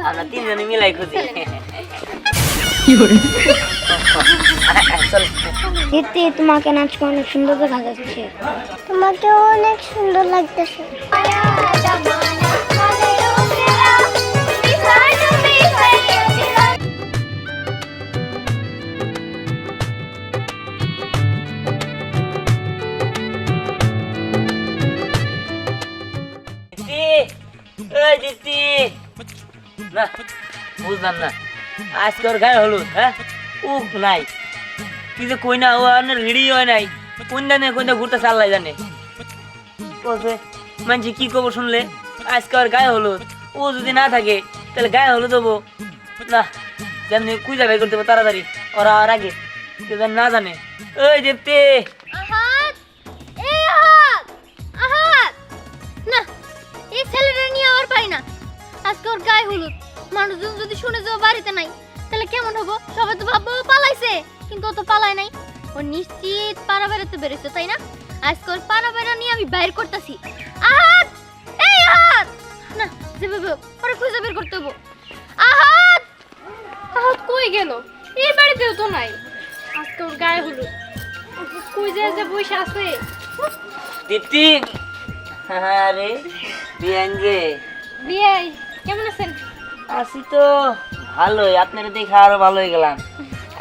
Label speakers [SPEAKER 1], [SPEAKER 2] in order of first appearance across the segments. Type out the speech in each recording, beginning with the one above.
[SPEAKER 1] আমরা তিনজনে মিলাই খুঁজি।
[SPEAKER 2] দিদি তোমাকে নাচকে অনেক সুন্দর দেখা যাচ্ছে। তোমাকে অনেক সুন্দর লাগতেছে।
[SPEAKER 1] দিদি না বুঝলাম না আজকে ওর গায়ে হলুদ, হ্যাঁ উফ নাই কি যে কই না ও রেডি হয় নাই, কোন জানে কোনটা ঘুরতে চাল্লাই জানে বলছে মানছি কি খবর শুনলে আজকে ওর গায়ে হলুদ, ও যদি না থাকে তাহলে গায়ে হলুদ হবো না, যেমনি কুইজা বের করতে হবে তাড়াতাড়ি, ওরা আর আগে কেউ যেন না জানে। ওই দেবতে
[SPEAKER 2] না এই ছেলেটা নিয়ে আর পারি না, আজকে ওর গায়ে হলুদ, মানুষজন যদি শুনে যে ও বাড়িতে নাই তাহলে কেমন হবো? সবাই তো ভাববো ও পালাইছে, কিন্তু ও তো পালায় নাই, ও নিশ্চিত পাড়া বেড়াতে বেরোছে, তাই না? আজকে ওর পাড়া বেড়া নিয়ে আমি বাইর করতেছি। আহাত এই আহাত না যেভাবে ওরে খুঁজে বের করতে হবো। আহাত আহাত কই গেল? এই বাড়িতেও তো নাই, আজকে ওর গায়ে হলুদ, কই যে বসে আছে।
[SPEAKER 1] দীপ্তি আরে বিয়ান যে
[SPEAKER 2] বিয়াই কেমন আছেন?
[SPEAKER 1] আছি তো ভালোই, আপনারা দেখে আরো ভালো হয়ে গেলাম,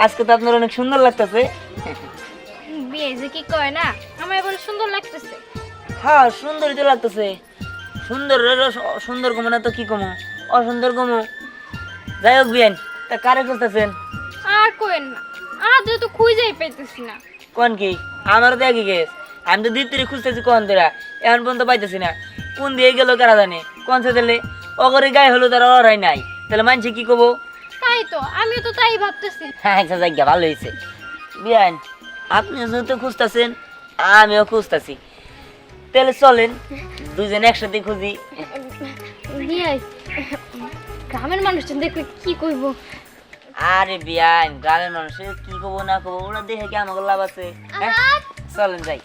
[SPEAKER 1] আজকে তো আপনার অনেক সুন্দর লাগতেছে।
[SPEAKER 2] বিয়ে যে কি কয় না আমার এবার সুন্দর লাগতেছে।
[SPEAKER 1] হ্যাঁ সুন্দরই তো লাগতেছে, সুন্দর সুন্দর কমো না তো কি কমো, অসুন্দর কমো। যাই হোক বিয়ান তা কারে খুঁজতেছেন?
[SPEAKER 2] আর কোয়েন না, আজ তো খুঁজেই পাইতেছি না।
[SPEAKER 1] কোন কি আমারও তো একই কেস, আমি তো দ্বিতীয় খুঁজতেছি কোন তোরা এখন পর্যন্ত পাইতেছি না, কোন দিয়ে গেল কারা জানে, কোন সে দিলে অগরে গায়ে হলো তারা ওরাই নাই, তাহলে মানছি কি কবো?
[SPEAKER 2] তাই তো আমিও তো তাই ভাবতেছি।
[SPEAKER 1] হ্যাঁ আচ্ছা জায়গা ভালো হয়েছে বিয়ান, আপনি যেহেতু খুঁজতেছেন আমিও খুঁজতেছি, তাহলে চলেন দুজন একসাথে খুঁজি।
[SPEAKER 2] বিয়ে গ্রামের মানুষজন দেখলে কি কইব?
[SPEAKER 1] আরে বিয়ান গ্রামের মানুষের কি কবো না কবো ওরা দেখে কি আমাকে লাভ আছে, হ্যাঁ? চলেন যাই।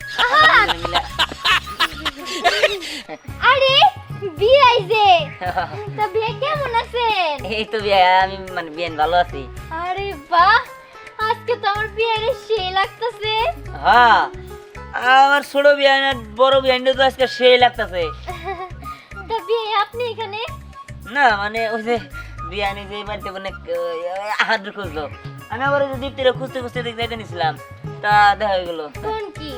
[SPEAKER 2] আরে বিয়ে আইছে, তা বিয়ে কেমন আছেন?
[SPEAKER 1] এই তো বিয়া আমি মানে বিয়ান ভালো আছি।
[SPEAKER 2] আরে বাহ, আজকে তো আমার বিয়ের সেই লাগতেছে।
[SPEAKER 1] হ্যাঁ আমার ছোট বিয়ান আর বড় বিয়ান তো আজকে সেই লাগতেছে।
[SPEAKER 2] তা বিয়ে আপনি এখানে?
[SPEAKER 1] না মানে ওই যে বিয়ানি যে বাড়িতে অনেক হাত খুঁজলো, আমি আবার ওই যে দীপ্তিরে খুঁজতে খুঁজতে দেখতে যাইতে নিছিলাম, তা দেখা হয়ে গেল।
[SPEAKER 2] কোন কি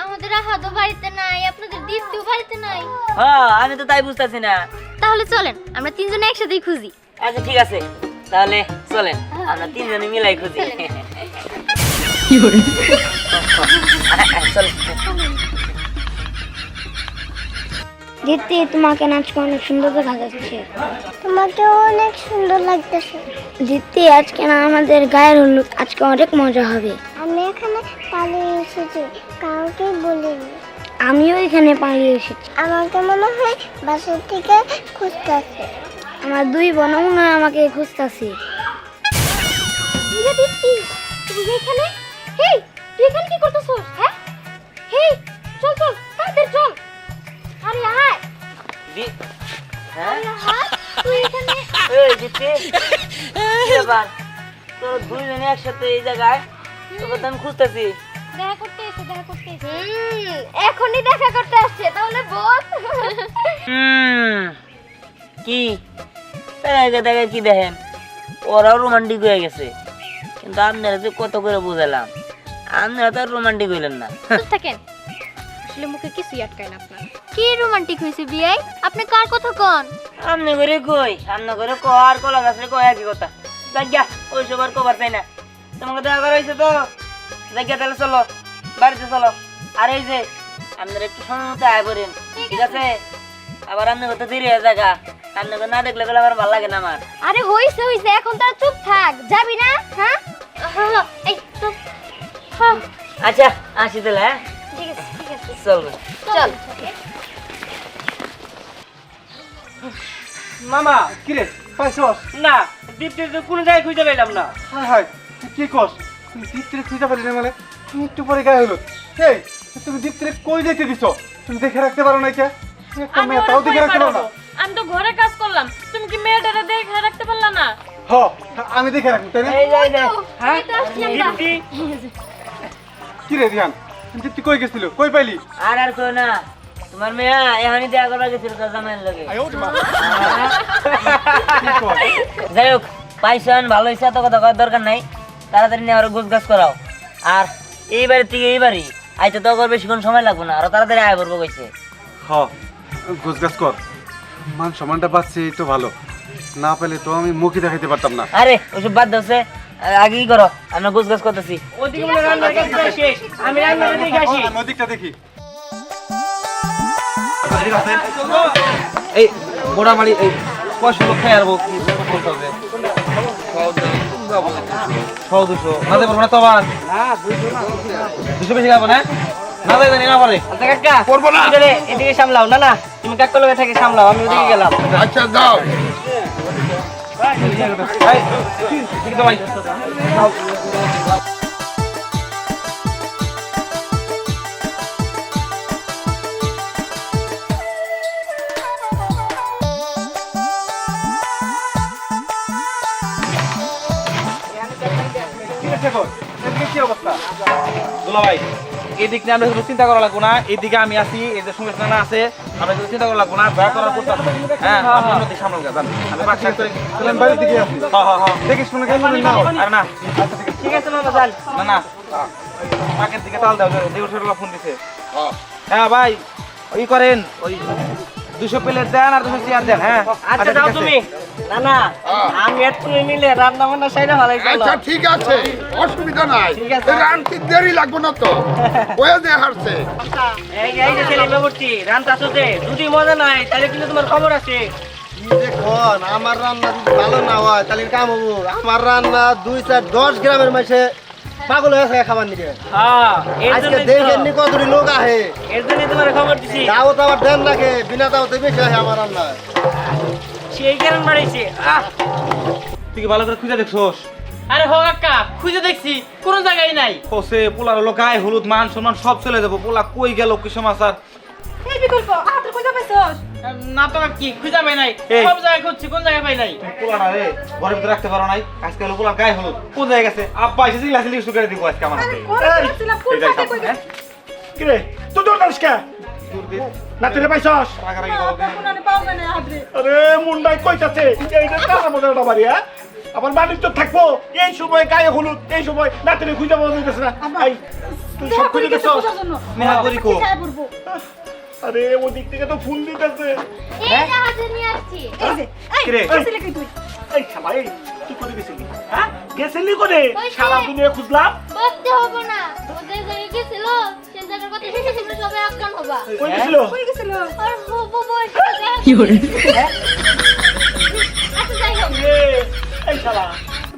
[SPEAKER 2] আমাদের আহাদও বাড়িতে নাই, আপনাদের দীপ্তিও বাড়িতে নাই?
[SPEAKER 1] হ্যাঁ আমি তো তাই বুঝতেছি না।
[SPEAKER 2] তাহলে চলেন আমরা তিনজনে একসাথেই খুঁজি।
[SPEAKER 1] আচ্ছা ঠিক আছে তাহলে চলেন আমরা তিনজনে মিলাই খুঁজি। চল
[SPEAKER 2] দীপ্তি তোমাকে নাচকে অনেক সুন্দর দেখা যাচ্ছে। তোমাকে অনেক সুন্দর লাগতেছে। দীপ্তি আজকে না আমাদের গায়ের হলুদ, আজকে অনেক মজা হবে। আমি এখানে পালিয়ে এসেছি, কাউকে বলিনি। আমিও এখানে পালিয়ে এসেছি। আমাকে মনে হয় বাসার থেকে খুঁজতেছে। আমার দুই বোন মনে হয় আমাকে খুঁজতেছে। দীপ্তি তুমি এখানে? হেই তুই এখানে কি করতেছস? হ্যাঁ হেই চল চল তাড়াতাড়ি চল। আরে আয়
[SPEAKER 1] হ্যাঁ
[SPEAKER 2] তুই এখানে?
[SPEAKER 1] এই দীপ্তি কি ব্যাপার তোর দুইজনে একসাথে এই জায়গায়, তোকে তো আমি খুঁজতেছি।
[SPEAKER 2] দেখা করতে এসে এখনই দেখা করতে আসছে, তাহলে বল।
[SPEAKER 1] কি দেখা দেখা কি দেখেন ওরাও রোমান্টিক হয়ে গেছে, কিন্তু আপনারা যে কত করে বুঝালাম আপনারা তো রোমান্টিক হইলেন না।
[SPEAKER 2] চুপ থাকেন, আসলে মুখে কিছুই আটকায় না আপনার। কি রোমান্টিক হয়েছে বিয়াই? আপনি কার কথা কন?
[SPEAKER 1] আমনে করে কই আমনে করে কর কলা গাছে কয় একই কথা। জায়গা ওই সবার কবার চাই না, তোমাকে দেখা করা হয়েছে তো জায়গা, তাহলে চলো বাড়িতে চলো। আর এই যে আপনারা একটু সময় মতো আয় করেন, ঠিক আছে? আবার আপনি হতে দেরি হয়ে জায়গা, আপনাকে না দেখলে গেলে আমার ভালো লাগে না আমার।
[SPEAKER 2] আরে হইছে হইছে, এখন তার চুপ থাক, যাবি না? হ্যাঁ এই চল। হ্যাঁ
[SPEAKER 1] আচ্ছা আসি তাহলে, হ্যাঁ
[SPEAKER 2] ঠিক আছে ঠিক আছে
[SPEAKER 1] চলবে
[SPEAKER 2] চল।
[SPEAKER 3] মামা কিরে পাইছস?
[SPEAKER 1] না দীপ্তির তো কোনো জায়গায় খুঁজে পেলাম না।
[SPEAKER 3] হায় হায় তুই কি কস? তুমি দীপ্তিরে খুঁজে পারলি না মানে? তুমি একটু পরে গায়ে হলো। এই তুমি দীপ্তিরে কই যেতে দিছো? তুমি দেখে রাখতে পারো না কে? একটা মেয়ে তাও দেখে রাখতে পারো না?
[SPEAKER 4] আমি তো ঘরে কাজ করলাম, তুমি কি মেয়েটারে দেখে
[SPEAKER 3] হ আমি দেখে রাখবো তাই না
[SPEAKER 1] এই যে, এই যে,
[SPEAKER 2] হ্যাঁ তো আসছি আমরা
[SPEAKER 1] দীপ্তি।
[SPEAKER 3] কি রে রিহান তুই কই গেছিল কই পাইলি
[SPEAKER 1] আর কই না তোমার মেয়া এখনই দেখা করবার গেছিল তার জামাইয়ের লগে
[SPEAKER 3] কি কর
[SPEAKER 1] যাই হোক পাইছেন ভালো হয়েছে এত কথা করার দরকার নাই তাড়াতাড়ি নিয়ে আরো গোছ গাছ করাও আর এই বাড়ির থেকে এই বাড়ি আইতে তো আবার বেশিক্ষণ সময় লাগবে না আরো তাড়াতাড়ি আয় করবো কইছে
[SPEAKER 3] হ গোছগাছ কর মান সম্মানটা পাচ্ছি এই তো ভালো না পেলে তো আমি মুখই দেখাইতে পারতাম না
[SPEAKER 1] আরে ওইসব বাদ দাও আগে কি করো আমরা গোছ গাছ করতেছি ওদিকে মনে রান্নার কাজ শেষ আমি রান্নার দিকে আসি
[SPEAKER 3] আমি ওদিকটা দেখি
[SPEAKER 4] এই মোটামুটি এই 500 খেয়ে আসবো কি করতে হবে 100-200 না দেবো না তো আবার না 200 বেশি খাবো না না দেবে না পারে
[SPEAKER 1] আচ্ছা কাকা করবো না এদিকে সামলাও না না তুমি কাকা লগে থেকে সামলাও আমি ওদিকে গেলাম
[SPEAKER 5] আচ্ছা যাও
[SPEAKER 4] এই ঠিক তো ভাই
[SPEAKER 3] কি আছে কর এদিকে কি অবস্থা
[SPEAKER 4] দুলা ভাই এদিক নিয়ে আমরা শুধু চিন্তা করা লাগবো না এদিকে আমি আছি এই যে সুমেশ নানা আছে আমরা শুধু চিন্তা করা লাগবো না ভয় করার করতে হবে হ্যাঁ আপনার মধ্যে সামনে যান আমি বাকি করে
[SPEAKER 3] চলেন বাড়ির দিকে আসি
[SPEAKER 4] হ্যাঁ
[SPEAKER 3] দেখিস শুনে কেন না হয়
[SPEAKER 4] আর না
[SPEAKER 1] ঠিক আছে মামা চাল
[SPEAKER 4] না না পাকের দিকে তাল দাও দেউর সাহেব ফোন দিছে
[SPEAKER 5] হ্যাঁ।
[SPEAKER 4] হ্যাঁ ভাই ওই করেন ওই 200 প্লেট দেন আর 200 চেয়ার দেন হ্যাঁ
[SPEAKER 1] আচ্ছা যাও তুমি না না আমি আর তুমি মিলে রান্না বান্না সাইডে ভালোই চলো
[SPEAKER 5] আচ্ছা ঠিক আছে অসুবিধা নাই
[SPEAKER 1] ঠিক আছে।
[SPEAKER 5] রানতে দেরি লাগবে না তো হয়ে দে হারছে
[SPEAKER 1] এই যে ছেলে বাবুটি রান্না আসতে যদি মজা নাই তাহলে কিন্তু তোমার খবর আছে
[SPEAKER 6] দেখুন আমার রান্না যদি ভালো না হয় তাহলে কাম হবো আমার রান্না 2-4-10 গ্রামের মাঝে পাগল হয়ে থাকে খাবার নিকে
[SPEAKER 1] হ্যাঁ এর
[SPEAKER 6] আজকে
[SPEAKER 1] জন্য
[SPEAKER 6] দেখেন নি কতটি লোক আহে
[SPEAKER 1] এর জন্য তোমার খবর দিছি
[SPEAKER 6] দাওয়াত আবার দেন নাকি বিনা দাওয়াতে বেশি আহে আমার রান্না
[SPEAKER 1] সেই কারণ বাড়াইছে
[SPEAKER 4] তুই কি ভালো করে খুঁজে দেখছোস
[SPEAKER 7] আরে হো কাকা খুঁজে দেখছি কোনো জায়গায় নাই
[SPEAKER 4] হোসে পোলার হলো গায়ে হলুদ মান সম্মান সব চলে যাবো পোলা কই গেল কি সমাচার
[SPEAKER 8] এই বিকল্প আহাতের কই যাবেছস
[SPEAKER 7] না তো কি খুঁজে পাই নাই
[SPEAKER 4] এই।
[SPEAKER 7] সব জায়গায় খুঁজছি কোন জায়গায় পাই নাই
[SPEAKER 4] পোলাটা রে ঘরের ভিতরে রাখতে পারো নাই আজকে হলো পোলার গায়ে হলুদ কোন জায়গায় গেছে আব্বা এসে চিল্লা চিল্লি শুরু করে দিব আজকে আমার হাতে
[SPEAKER 8] ঘরে যাচ্ছিলাম কোন
[SPEAKER 4] এইটাই
[SPEAKER 8] জায়গায় কই
[SPEAKER 4] সামনে, হ্যাঁ?
[SPEAKER 9] কিরে তুই দৌড় দাঁড়িস কে
[SPEAKER 4] দূর দিন
[SPEAKER 9] না তুই পাইছস
[SPEAKER 4] রাগারাগি করো কেন?
[SPEAKER 8] কোনানে পাও না হাতরে
[SPEAKER 9] আরে মুন্ডাই কইতাছে এইটা কার মধ্যে ওটা বাড়ি হ্যাঁ আমার বাড়ির তো থাকবো এই সময় গায়ে হলুদ এই সময় না তুই খুঁজে পাওয়া যাইতেছে না এই তুই সব খুঁজে দেখছস
[SPEAKER 4] নেহা করি কো
[SPEAKER 8] খায় পড়বো
[SPEAKER 9] আরে ও দিক থেকে তো ফোন দিতেছে
[SPEAKER 2] এই জাহাজে নিয়ে আসছি
[SPEAKER 8] এই যে
[SPEAKER 4] কি রে?
[SPEAKER 8] এই আসলে কি তুই
[SPEAKER 9] এই শালা এই তুই করে গেছিলি হ্যাঁ গেছিলি করে
[SPEAKER 2] ওই যে।
[SPEAKER 9] সারা দুনিয়া খুঁজলাম
[SPEAKER 2] বসতে হবে না ওদের জায়গায় গেছিল সে জায়গার কথা শেষে তোমরা সবাই আক্কান হবা
[SPEAKER 9] কই গেছিল
[SPEAKER 8] কই গেছিল
[SPEAKER 2] আর হবো বসে কি করে আচ্ছা যাই হোক
[SPEAKER 9] এই শালা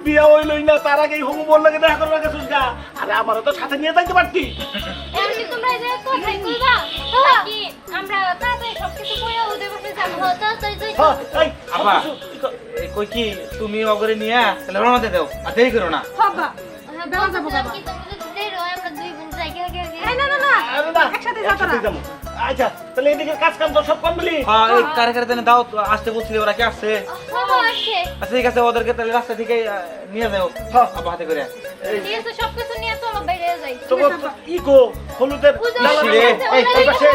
[SPEAKER 9] বিয়া হইলই না তার আগেই হবু বল লাগে দেখা করবার গেছিস গা আরে আমারও তো সাথে নিয়ে যাইতে পারতি
[SPEAKER 2] এমনি তোমরা এই জায়গায় কোথায় কইবা কি আমরা তাড়াতাড়ি সবকিছু কইয়া ওদের বসে যাবো তাড়াতাড়ি যাই
[SPEAKER 9] হ্যাঁ এই
[SPEAKER 4] আব্বা এই কই কি তুমি অগরে নিয়ে তাহলে রওনা দিয়ে দাও আর দেরি করো না
[SPEAKER 8] হবা বেলা যাবো বাবা
[SPEAKER 2] কি তোমরা যদি দেরি হয় আমরা দুই বোন যাই গে গে
[SPEAKER 8] এই না না না
[SPEAKER 9] আরে না
[SPEAKER 8] একসাথে যাবো না।
[SPEAKER 9] একসাথে যাবো। আচ্ছা তাহলে এদিকে কাজ কাম তো সব কমপ্লিট
[SPEAKER 4] হ্যাঁ এই কারে কারে দেনে দাও আসতে বলছিলে ওরা কি আসছে
[SPEAKER 2] হবো আসছে
[SPEAKER 4] আচ্ছা ঠিক আছে ওদেরকে তাহলে রাস্তা থেকে নিয়ে যাও আব্বা হাতে করে
[SPEAKER 2] ঠিক আছে সবকিছু নিয়ে চলো বাইরে যাই
[SPEAKER 9] তো ই গো হলুদের
[SPEAKER 2] বুঝো,
[SPEAKER 9] লালা
[SPEAKER 4] রে,
[SPEAKER 9] এই ওই পাশে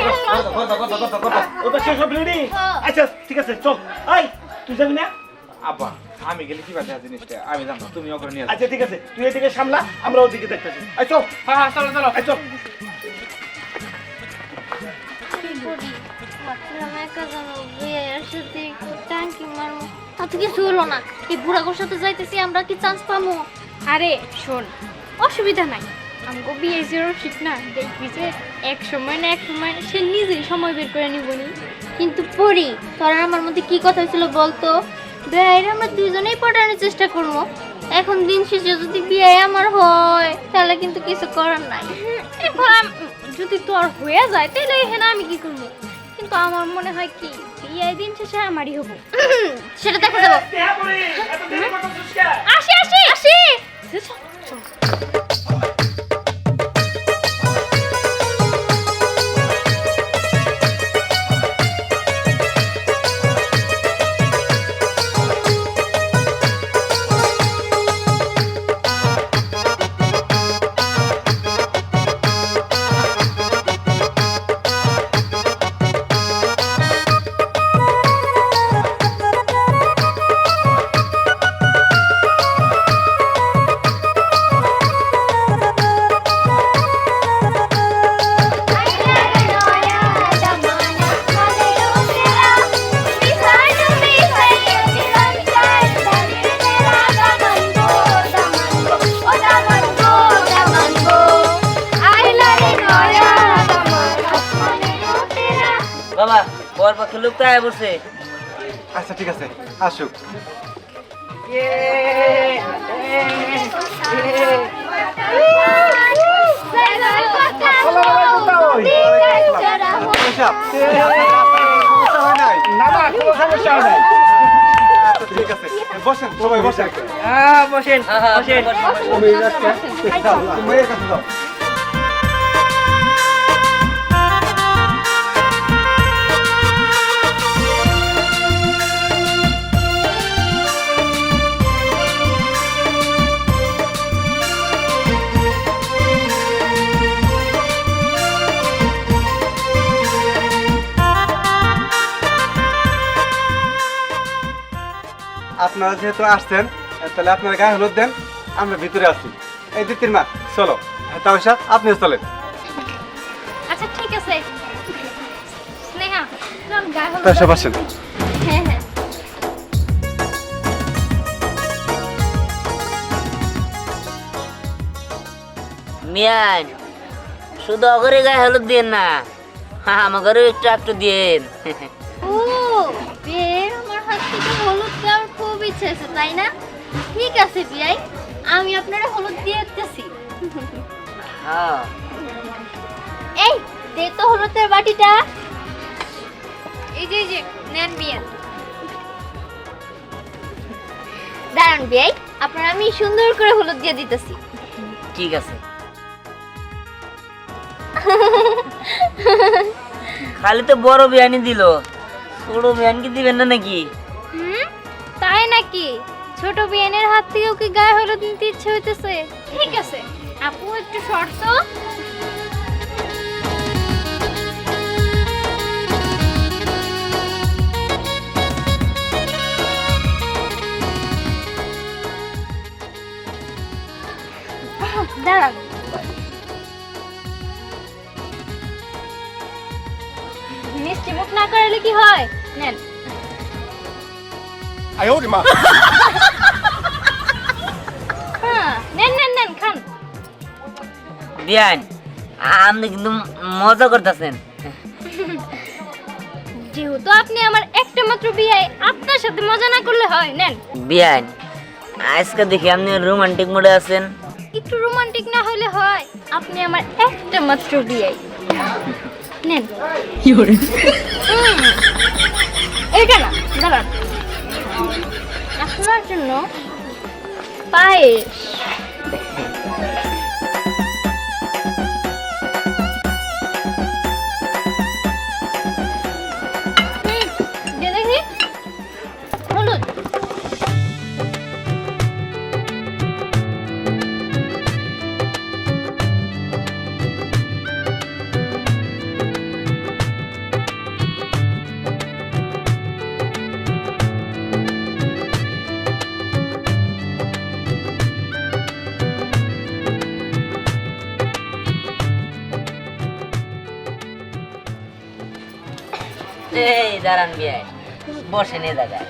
[SPEAKER 4] কথা
[SPEAKER 9] ওই পাশে সব রেডি
[SPEAKER 2] হ্যাঁ।
[SPEAKER 9] আচ্ছা ঠিক আছে চল এই তুই যাবি না
[SPEAKER 4] আব্বা আমি গেলে কি বাজে জিনিসটা আমি জানো তুমি ওকে নিয়ে যাও
[SPEAKER 9] আচ্ছা ঠিক আছে তুই এদিকে সামলা আমরা ওদিকে দেখতেছি এই চল
[SPEAKER 7] হ্যাঁ হ্যাঁ চলো চলো
[SPEAKER 9] এই চল
[SPEAKER 2] কি করি ভাবছিলাম একা জানো বিয়ের সাথে একটু ট্যাঙ্কি মারবো তাতে কিছু হলো না এই বুড়াগোর সাথে যাইতেছি আমরা কি চান্স পাবো
[SPEAKER 10] আরে শোন অসুবিধা নাই আমগো বিয়ে জিরো ঠিক না দেখবি যে এক সময় না এক সময় সে নিজেই সময় বের করে নিবনি
[SPEAKER 2] কিন্তু পড়ি তোর আর আমার মধ্যে কি কথা ছিল বলতো বিয়ের আমরা দুজনেই পটানোর চেষ্টা করবো এখন দিন শেষে যদি বিয়ে আমার হয় তাহলে কিন্তু কিছু করার নাই
[SPEAKER 10] এখন যদি তোর হয়ে যায় তাহলে এখানে আমি কি করবো কিন্তু আমার মনে হয় কি বিয়ে দিন শেষে আমারই হবো
[SPEAKER 2] সেটা দেখা যাবো
[SPEAKER 9] দেয়া পড়ি এত দেরি করতেছিস কে
[SPEAKER 10] আসি আসি আসি
[SPEAKER 1] পক্ষে লোক তো আয় বসে।
[SPEAKER 3] আচ্ছা ঠিক আছে আসুক। সমস্যা হয় নাই?
[SPEAKER 9] না না কোনো সমস্যা হয় নাই।
[SPEAKER 3] আচ্ছা ঠিক আছে বসেন, সবাই বসেন।
[SPEAKER 1] বসেন বসেন।
[SPEAKER 3] মেয়ের কাছে যাও। আপনারা যেহেতু আসছেন তাহলে আপনারা গায়ে হলুদ দেন, আমরা ভিতরে আছি। এই দিতির মা চলো, তামাশা আপনিও চলেন।
[SPEAKER 10] আচ্ছা ঠিক আছে স্নেহা চল গায়ে হলুদ
[SPEAKER 3] তামাশা বসেন।
[SPEAKER 10] হ্যাঁ হ্যাঁ
[SPEAKER 1] মিয়ান শুধু অগরে গায়ে হলুদ দিন না, আমাদেরও একটু দিন।
[SPEAKER 2] ও বের আমার হাত থেকে হলুদ দেওয়ার খুব ইচ্ছে আছে তাই না? ঠিক আছে বিয়াই, আমি আপনারা হলুদ দিয়ে দিতেছি।
[SPEAKER 1] হ্যাঁ
[SPEAKER 2] এই দে তো হলুদের বাটিটা।
[SPEAKER 10] এই যে নেন বিয়ান
[SPEAKER 2] দাঁড়ান বিয়াই, আপনারা আমি সুন্দর করে হলুদ দিয়ে দিতেছি।
[SPEAKER 1] ঠিক আছে। খালি তো বড় বিয়ানি দিল, ছোট বিয়ান কি দিবেন না নাকি?
[SPEAKER 10] তাই নাকি? ছোট বিয়ানের হাত থেকেও কি গায়ে হলুদ নিতে ইচ্ছে হইতেছে? ঠিক আছে আপু একটু শর্ত।
[SPEAKER 2] দাঁড়ান
[SPEAKER 10] মিষ্টি মুখ না করালে কি হয়? নেন হ্যাঁ নেন নেন নেন খান।
[SPEAKER 1] বিয়ান আপনি কিন্তু মজা করতেছেন।
[SPEAKER 10] যেহেতু আপনি আমার একটা মাত্র বিয়ে, আপনার সাথে মজা না করলে হয়? নেন।
[SPEAKER 1] বিয়ান আজকে দেখি আপনি রোমান্টিক মোডে আছেন।
[SPEAKER 10] একটু রোমান্টিক না হলে হয়? আপনি আমার একটা মাত্র বিয়ে। নেন এটা না, দাঁড়ান আপনার জন্য পায়েস। দিয়ে দেখি হলুদ।
[SPEAKER 1] এই দাঁড়ান বিয়ান, বসেন এই জায়গায়।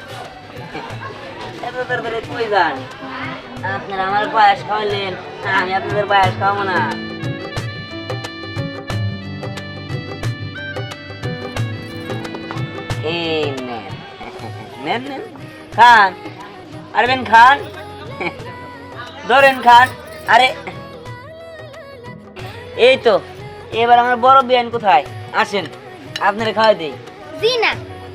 [SPEAKER 1] এত তাড়াতাড়ি কই যান? আপনারা আমার পায়েস খাওয়ালেন, আমি আপনাদের পায়েস খাওয়াবো না। এই নেন নেন নেন খান। আরে বেন খান, ধরেন খান। আরে এই তো, এবার আমার বড় বিয়ান কোথায়? আসেন আপনারা খাওয়াই দেই।
[SPEAKER 2] জি না,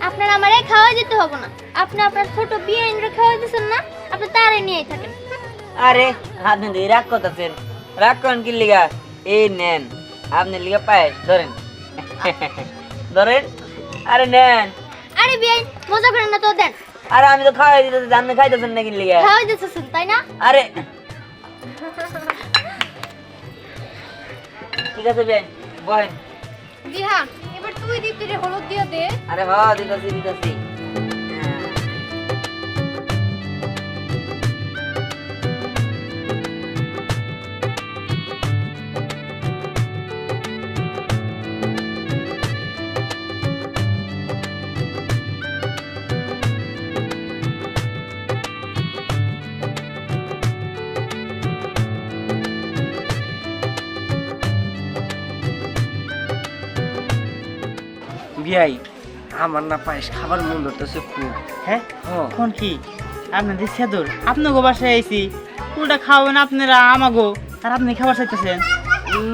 [SPEAKER 2] আপনারা আমারে খাওয়া দিতে হবে না। আপনি আপনার ছোট বিয়াইনরে খাওয়া দিছেন না, আপনি তারে নিয়েই থাকেন।
[SPEAKER 1] আরে আপনি তো রাগ করতেছেন, রাগ করেন কি লিগা? এই নেন আপনার লিগা পায়েস, ধরেন ধরেন। আরে নেন।
[SPEAKER 2] আরে বিয়াই মজা করেন না তো, দেন।
[SPEAKER 1] আরে আমি তো খাওয়াই দিতেছি, আপনি খাইতেছেন নাকি লিগা?
[SPEAKER 2] খাওয়া দিতেছেন তাই না?
[SPEAKER 1] আরে ঠিক আছে বেন, বহেন।
[SPEAKER 10] বিহান এবার তুই দীপ্তিরে হলুদ দিয়ে দে।
[SPEAKER 1] আরে বাবা দিতেছি দিতেছি। বিয়াই
[SPEAKER 6] আমার না পায়েস খাবার মন ধরতেছে খুব।
[SPEAKER 7] হ্যাঁ কোন কি আপনাদের সেদুর আপনাকে বাসায় আইছি পুরোটা খাওয়াবেন আপনারা আমাগো আর আপনি খাবার চাইতেছেন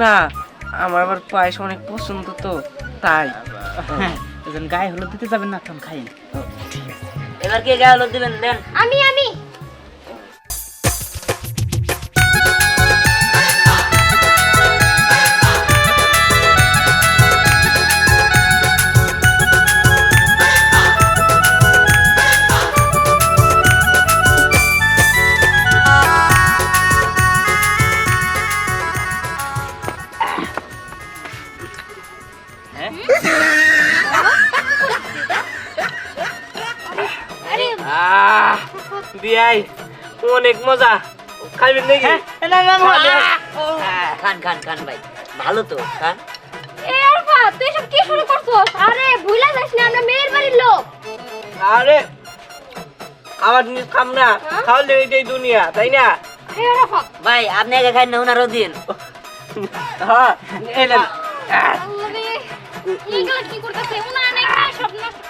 [SPEAKER 6] না আমার আবার পায়েস অনেক পছন্দ তো তাই।
[SPEAKER 7] হ্যাঁ এজন গায়ে হলুদ দিতে যাবেন না তখন খাইন
[SPEAKER 1] এবার কে গায়ে হলুদ দিবেন দেন।
[SPEAKER 2] আমি
[SPEAKER 6] বিয়াই অনেক মজা, খাইবেন নাকি?
[SPEAKER 7] না না
[SPEAKER 1] খান খান খান ভাই, ভালো তো খান।
[SPEAKER 2] এ আরফা তুই সব কি শুরু করছস? আরে ভুলা যাস না আমরা মেয়ের বাড়ির লোক।
[SPEAKER 6] আরে আমার জিনিস খাম না, তাহলে এইটাই দুনিয়া, তাই না?
[SPEAKER 2] হে আরফা
[SPEAKER 1] ভাই আপনি আগে খান না, ওনারও দিন।
[SPEAKER 6] হ্যাঁ এই না
[SPEAKER 2] আল্লাহ রে এইগুলা কি করতেছে? উনা নাই খায় সব নষ্ট।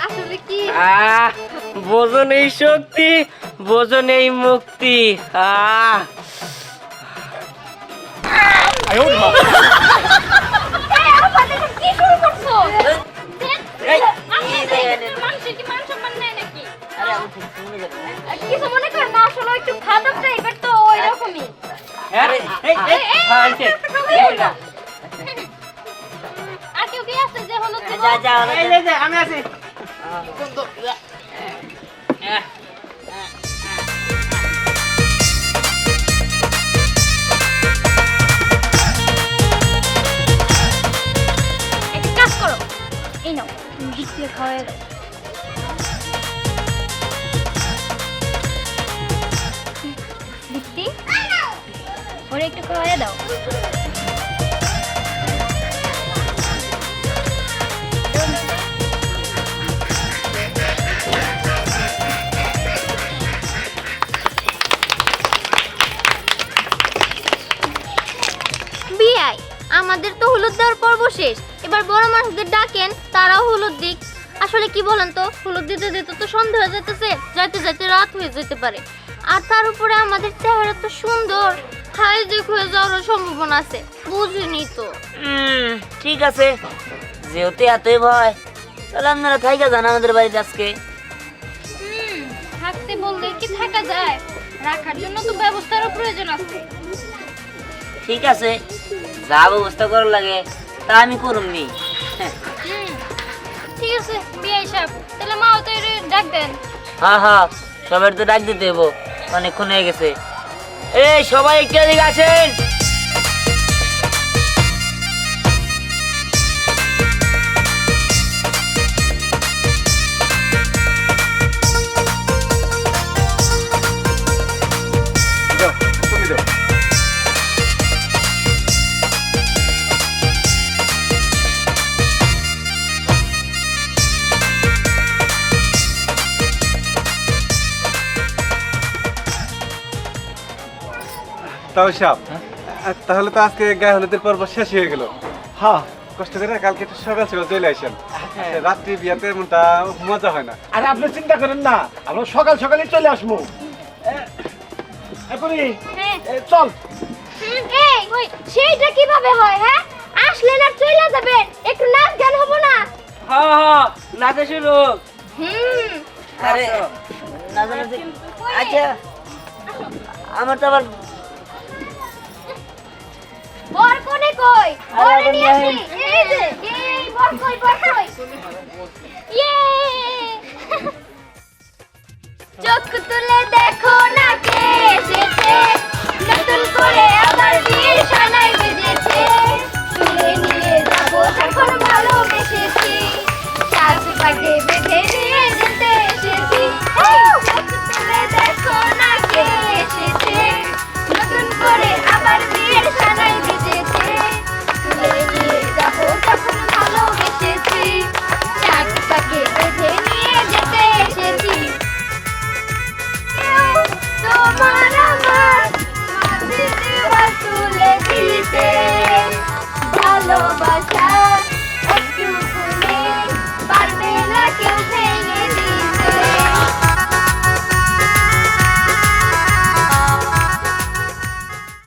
[SPEAKER 2] আসলে কি
[SPEAKER 6] বোঝো নেই শক্তি, বোঝো নেই মুক্তি।
[SPEAKER 2] এই আরফা তুই সব কি শুরু করছস? মানুষের কি মান সম্মান নাই নাকি?
[SPEAKER 1] আরে আমি ঠিক শুনে যাবেন না।
[SPEAKER 2] কিছু মনে কর না, আসলে একটু খারাপ টাইপের তো ওই রকমই।
[SPEAKER 6] আরে
[SPEAKER 2] আর কেউ কি আছে যে হলো তো?
[SPEAKER 1] যা যা
[SPEAKER 7] এই যে আমি আছি
[SPEAKER 2] একটা কাজ করো, এই নাও তুমি দিক দিয়ে খাওয়াই দাও। দিদি ওরে একটু খাওয়াই দাও। বিয়াই আমাদের তো হলুদ দেওয়ার পর্ব শেষ, এবার বড় মানুষদের ডাকেন, তারাও হলুদ দিক। আসলে কি বলেন তো, হলুদ দিতে দিতে তো সন্ধ্যা হয়ে যেতেছে, যাইতে যাইতে রাত হয়ে যেতে পারে। আর তার উপরে আমাদের চেহারা তো সুন্দর, হাইজেক হয়ে যাওয়ার সম্ভাবনা আছে, বুঝিনি তো।
[SPEAKER 1] ঠিক আছে, যেহেতু এতই ভয় তাহলে আপনারা থাইকা যান আমাদের বাড়িতে আজকে।
[SPEAKER 2] থাকতে বললে কি থাকা যায়? রাখার জন্য তো ব্যবস্থারও প্রয়োজন আছে।
[SPEAKER 1] ঠিক আছে, যা ব্যবস্থা করার লাগে তা আমি করুমনি।
[SPEAKER 2] ঠিক আছে বিয়াই সাহেব, তাহলে মাও তো ডাক দেন।
[SPEAKER 1] হ্যাঁ হ্যাঁ, সবার তো ডাক দিতে হবো, অনেকক্ষণ হয়ে গেছে। এই সবাই একটু এদিকে আসেন।
[SPEAKER 3] দাও, তুমি দাও। তাও সাপ, তাহলে তো আজকে গায়ে হলুদের পর্ব শেষ হয়ে গেল।
[SPEAKER 9] হ্যাঁ
[SPEAKER 3] কষ্ট করে কালকে একটু সকাল সকাল চলে আসেন, রাত্রি বিয়াতে এমনটা মজা হয় না।
[SPEAKER 9] আরে আপনি চিন্তা করেন না, আমরা সকাল সকালে চলে আসবো। এখনই
[SPEAKER 2] হ্যাঁ
[SPEAKER 9] চল।
[SPEAKER 2] এই ওই সেইটা কিভাবে হয়? হ্যাঁ আসলে না চলে যাবেন, একটু নাচ গান হবো না?
[SPEAKER 6] হ্যাঁ হ্যাঁ নাচে শুরু।
[SPEAKER 1] আরে না জানো যে, আচ্ছা আমার তো আবার
[SPEAKER 2] বর কোনে কই? বর নিয়ে আসি। এই যে এই বর কই, বর কই? ইয়ে চোখ তুলে দেখো না কে এসেছে, নতুন করে আমার বিয়ের সানাই বেজেছে। তুলে নিয়ে যাবো এখন ভালোবেসেছি, সাজ পাগে